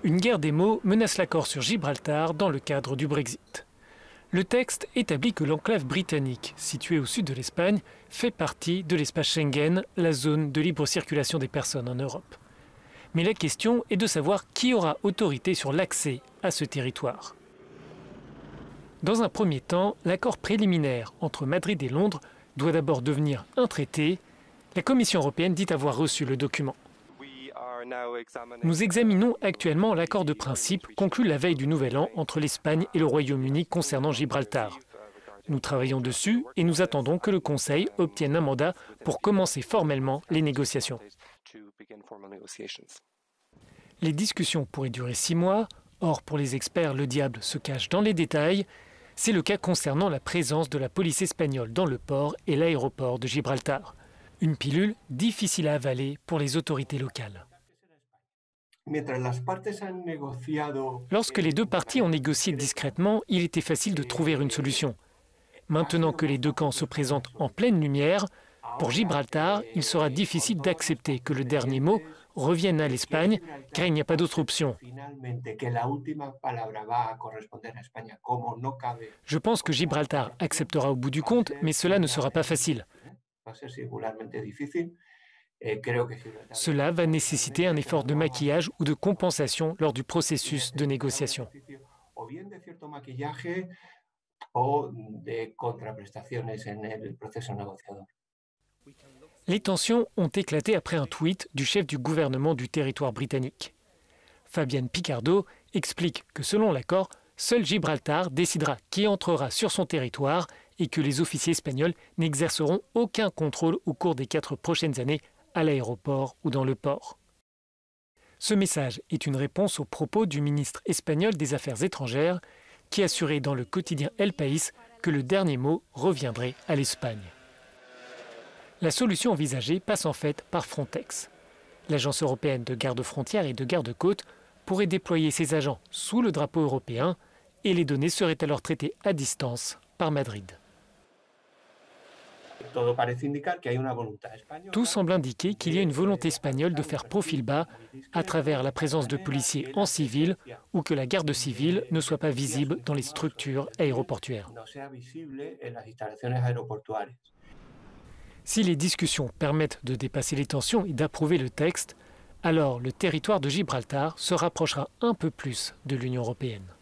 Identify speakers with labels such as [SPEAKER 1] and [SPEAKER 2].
[SPEAKER 1] Une guerre des mots menace l'accord sur Gibraltar dans le cadre du Brexit. Le texte établit que l'enclave britannique, située au sud de l'Espagne, fait partie de l'espace Schengen, la zone de libre circulation des personnes en Europe. Mais la question est de savoir qui aura autorité sur l'accès à ce territoire. Dans un premier temps, l'accord préliminaire entre Madrid et Londres doit d'abord devenir un traité. La Commission européenne dit avoir reçu le document. Nous examinons actuellement l'accord de principe conclu la veille du Nouvel An entre l'Espagne et le Royaume-Uni concernant Gibraltar. Nous travaillons dessus et nous attendons que le Conseil obtienne un mandat pour commencer formellement les négociations. Les discussions pourraient durer 6 mois. Or, pour les experts, le diable se cache dans les détails. C'est le cas concernant la présence de la police espagnole dans le port et l'aéroport de Gibraltar. Une pilule difficile à avaler pour les autorités locales. Lorsque les deux parties ont négocié discrètement, il était facile de trouver une solution. Maintenant que les deux camps se présentent en pleine lumière, pour Gibraltar, il sera difficile d'accepter que le dernier mot revienne à l'Espagne, car il n'y a pas d'autre option. Je pense que Gibraltar acceptera au bout du compte, mais cela ne sera pas facile. Cela va nécessiter un effort de maquillage ou de compensation lors du processus de négociation. Les tensions ont éclaté après un tweet du chef du gouvernement du territoire britannique. Fabian Picardo explique que selon l'accord, seul Gibraltar décidera qui entrera sur son territoire et que les officiers espagnols n'exerceront aucun contrôle au cours des 4 prochaines années à l'aéroport ou dans le port. Ce message est une réponse aux propos du ministre espagnol des Affaires étrangères qui assurait dans le quotidien El País que le dernier mot reviendrait à l'Espagne. La solution envisagée passe en fait par Frontex. L'agence européenne de garde-frontières et de garde-côtes pourrait déployer ses agents sous le drapeau européen et les données seraient alors traitées à distance par Madrid. Tout semble indiquer qu'il y a une volonté espagnole de faire profil bas à travers la présence de policiers en civil ou que la garde civile ne soit pas visible dans les structures aéroportuaires. Si les discussions permettent de dépasser les tensions et d'approuver le texte, alors le territoire de Gibraltar se rapprochera un peu plus de l'Union européenne.